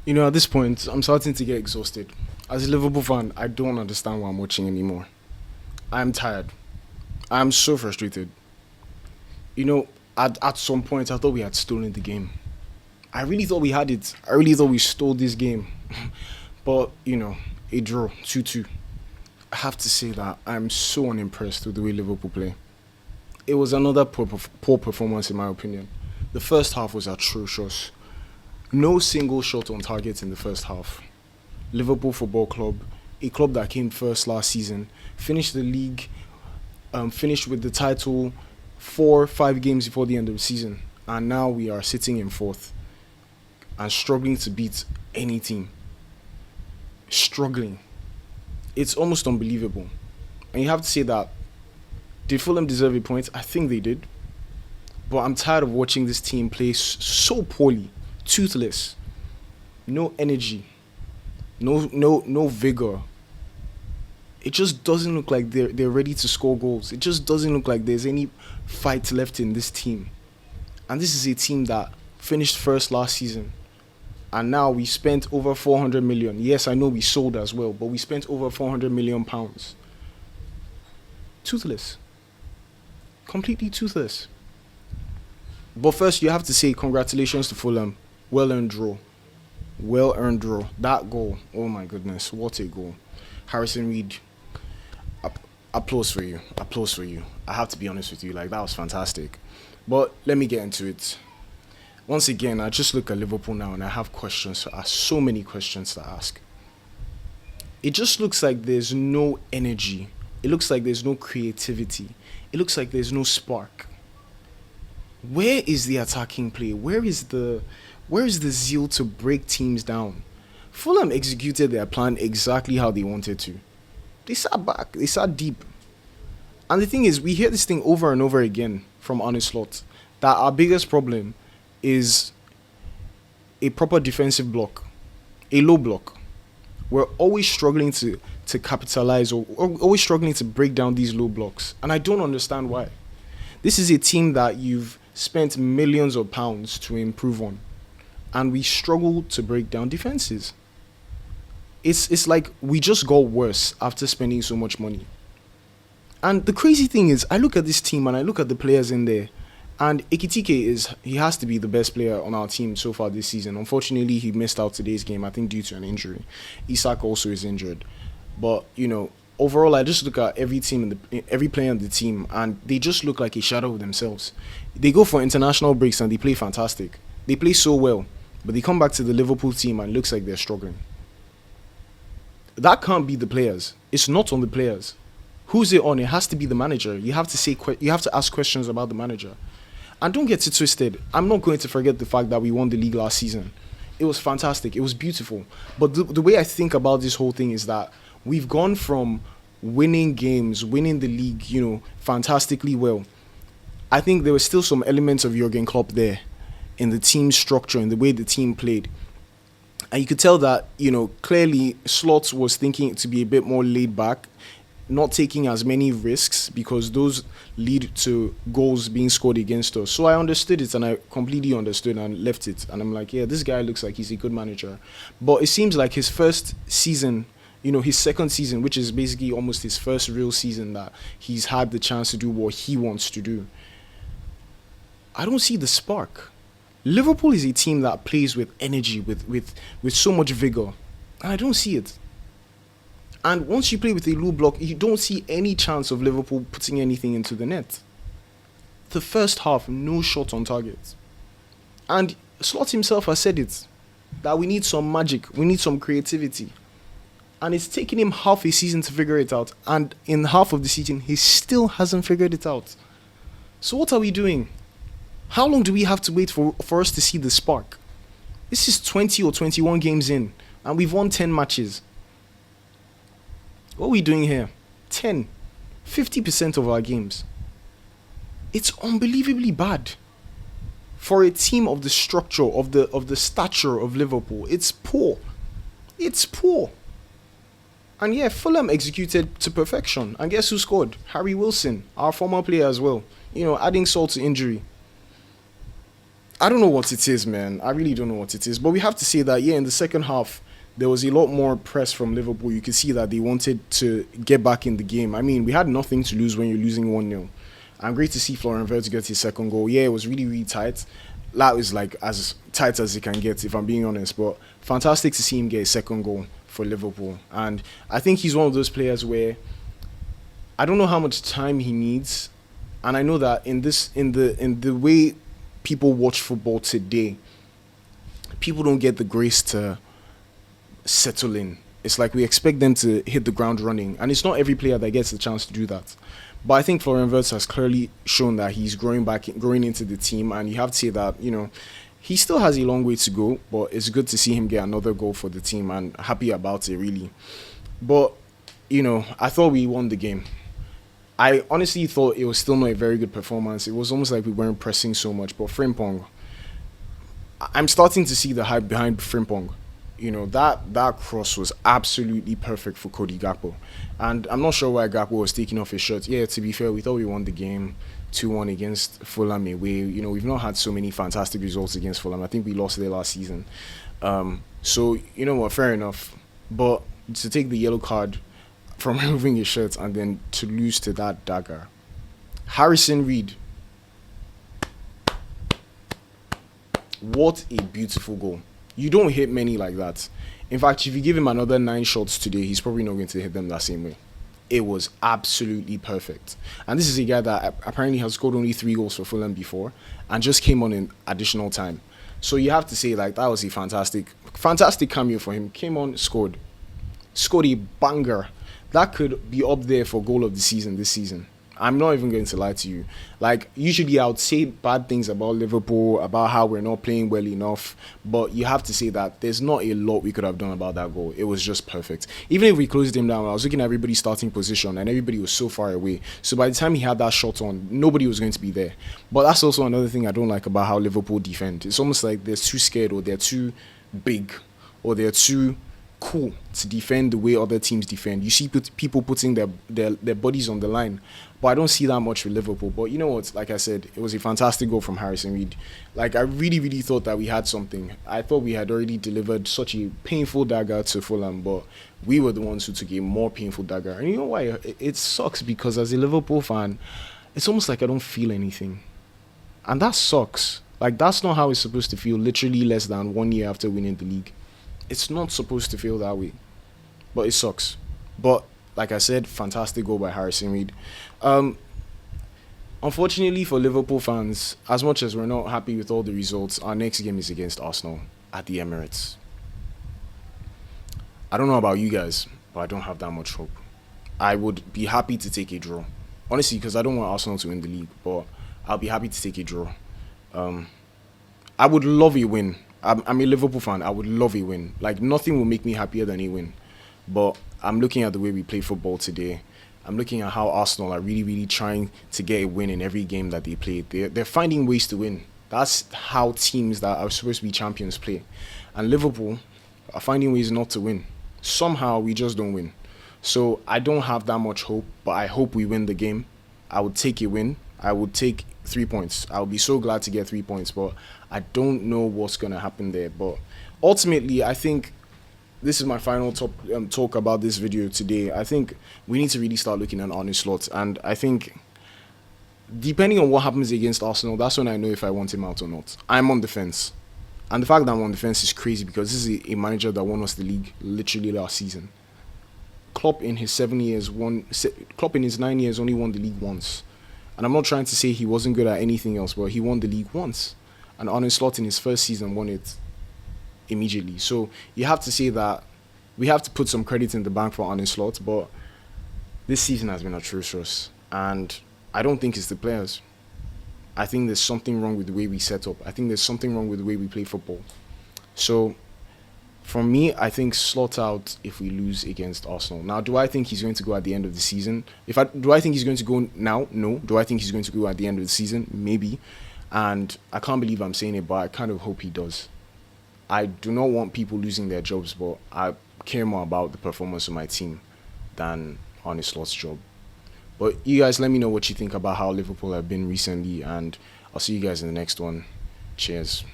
At this point, I'm starting to get exhausted. As a Liverpool fan, I don't understand why I'm watching anymore. I'm tired. I'm so frustrated. You know, at some point, I thought we had stolen the game. I really thought we had it. I really thought we stole this game. But, a draw, 2-2. I have to say that I'm so unimpressed with the way Liverpool play. It was another poor performance, in my opinion. The first half was atrocious. No single shot on target in the first half. Liverpool Football Club, a club that came first last season, finished the league, finished with the title 4, 5 games before the end of the season, and now we are sitting in fourth and struggling to beat any team. Struggling. It's almost unbelievable. And you have to say that, did Fulham deserve a point? I think they did. But I'm tired of watching this team play so poorly, toothless, no energy, no vigor. It just doesn't look like they're ready to score goals. It just doesn't look like there's any fight left in this team. And this is a team that finished first last season. And now we spent over 400 million. Yes, I know we sold as well, but we spent over 400 million pounds. Toothless. Completely toothless. But first, you have to say congratulations to Fulham. Well-earned draw. Well-earned draw. That goal. Oh my goodness. What a goal. Harrison Reed. Applause for you. Applause for you. I have to be honest with you. That was fantastic. But let me get into it. Once again, I just look at Liverpool now and I have questions to ask. So many questions to ask. It just looks like there's no energy. It looks like there's no creativity. It looks like there's no spark. Where is the attacking play? Where is the zeal to break teams down? Fulham executed their plan exactly how they wanted to. They sat back. They sat deep. And the thing is, we hear this thing over and over again from Arne Slot, that our biggest problem is a proper defensive block, a low block. We're always struggling to capitalize or always struggling to break down these low blocks. And I don't understand why. This is a team that you've spent millions of pounds to improve on. And we struggle to break down defenses. It's like we just got worse after spending so much money. And the crazy thing is, I look at this team and I look at the players in there. And Ekitike he has to be the best player on our team so far this season. Unfortunately, he missed out today's game, I think due to an injury. Isak also is injured. But, overall, I just look at every player on the team, and they just look like a shadow of themselves. They go for international breaks and they play fantastic. They play so well, but they come back to the Liverpool team and it looks like they're struggling. That can't be the players. It's not on the players. Who's it on? It has to be the manager. You have to ask questions about the manager. And don't get it twisted. I'm not going to forget the fact that we won the league last season. It was fantastic. It was beautiful. But the way I think about this whole thing is that we've gone from winning games, winning the league, fantastically well. I think there were still some elements of Jurgen Klopp there in the team structure, in the way the team played. And you could tell that, clearly Slot was thinking to be a bit more laid back, not taking as many risks because those lead to goals being scored against us. So I understood it and I completely understood and left it. And I'm like, yeah, this guy looks like he's a good manager. But it seems like his first season, his second season, which is basically almost his first real season that he's had the chance to do what he wants to do. I don't see the spark. Liverpool is a team that plays with energy, with so much vigor. And I don't see it. And once you play with a low block, you don't see any chance of Liverpool putting anything into the net. The first half, no shot on target. And Slot himself has said it, that we need some magic, we need some creativity. And it's taken him half a season to figure it out. And in half of the season, he still hasn't figured it out. So what are we doing? How long do we have to wait for us to see the spark? This is 20 or 21 games in, and we've won 10 matches. What are we doing here? 10, 50% of our games. It's unbelievably bad. For a team of the structure, of the stature of Liverpool, it's poor. It's poor. And yeah, Fulham executed to perfection. And guess who scored? Harry Wilson, our former player as well. Adding salt to injury. I don't know what it is, man. I really don't know what it is. But we have to say that, yeah, in the second half, there was a lot more press from Liverpool. You could see that they wanted to get back in the game. I mean, we had nothing to lose when you're losing 1-0. And great to see Florian Wirtz get his second goal. Yeah, it was really, really tight. That was like as tight as it can get, if I'm being honest. But fantastic to see him get a second goal for Liverpool. And I think he's one of those players where I don't know how much time he needs. And I know that in the way people watch football today, people don't get the grace to settle in. It's like we expect them to hit the ground running, and it's not every player that gets the chance to do that. But I think Florian Wirtz has clearly shown that he's growing into the team, and you have to say that he still has a long way to go. But it's good to see him get another goal for the team, and happy about it really. But I thought we won the game. I honestly thought it was still not a very good performance. It was almost like we weren't pressing so much. But Frimpong, I'm starting to see the hype behind Frimpong. That cross was absolutely perfect for Cody Gakpo. And I'm not sure why Gakpo was taking off his shirt. Yeah, to be fair, we thought we won the game 2-1 against Fulham away. We've not had so many fantastic results against Fulham. I think we lost there last season. So, you know what, fair enough. But to take the yellow card from removing his shirt and then to lose to that dagger. Harrison Reed. What a beautiful goal. You don't hit many like that. In fact, if you give him another 9 shots today, he's probably not going to hit them that same way. It was absolutely perfect. And this is a guy that apparently has scored only 3 goals for Fulham before and just came on in additional time. So you have to say, like, that was a fantastic cameo for him. Came on, scored a banger. That could be up there for goal of the season this season. I'm not even going to lie to you. Like, usually I would say bad things about Liverpool, about how we're not playing well enough, but you have to say that there's not a lot we could have done about that goal. It was just perfect. Even if we closed him down, I was looking at everybody's starting position and everybody was so far away. So by the time he had that shot on, nobody was going to be there. But that's also another thing I don't like about how Liverpool defend. It's almost like they're too scared, or they're too big, or they're too cool to defend the way other teams defend. You see people putting their bodies on the line, but I don't see that much with Liverpool. But you know what, like I said, it was a fantastic goal from Harrison Reed. Like, I really, really thought that we had something. I thought we had already delivered such a painful dagger to Fulham, but we were the ones who took a more painful dagger. And you know why? It sucks, because as a Liverpool fan, it's almost like I don't feel anything. And that sucks. Like, that's not how it's supposed to feel literally less than 1 year after winning the league. It's not supposed to feel that way, but it sucks. But like I said, fantastic goal by Harrison Reed. Unfortunately for Liverpool fans, as much as we're not happy with all the results, our next game is against Arsenal at the Emirates. I don't know about you guys, but I don't have that much hope. I would be happy to take a draw, honestly, because I don't want Arsenal to win the league, but I'll be happy to take a draw. I would love a win. I'm a Liverpool fan. I would love a win. Like, nothing will make me happier than a win. But I'm looking at the way we play football today. I'm looking at how Arsenal are really, really trying to get a win in every game that they play. They're finding ways to win. That's how teams that are supposed to be champions play. And Liverpool are finding ways not to win. Somehow we just don't win. So I don't have that much hope, but I hope we win the game. I would take a win. I would take 3 points. I would be so glad to get 3 points, but I don't know what's going to happen there. But ultimately, I think this is my final talk about this video today. I think we need to really start looking at Arne Slot. And I think depending on what happens against Arsenal, that's when I know if I want him out or not. I'm on the fence. And the fact that I'm on the fence is crazy, because this is a manager that won us the league literally last season. Klopp in his 9 years only won the league once. And I'm not trying to say he wasn't good at anything else, but he won the league once. And Arne Slot in his first season won it immediately. So you have to say that we have to put some credit in the bank for Arne Slot, but this season has been atrocious. And I don't think it's the players. I think there's something wrong with the way we set up. I think there's something wrong with the way we play football. So for me, I think Slot out if we lose against Arsenal. Now, do I think he's going to go at the end of the season? Do I think he's going to go now? No. Do I think he's going to go at the end of the season? Maybe. And I can't believe I'm saying it, but I kind of hope he does. I do not want people losing their jobs, but I care more about the performance of my team than Arne Slot's job. But you guys, let me know what you think about how Liverpool have been recently, and I'll see you guys in the next one. Cheers.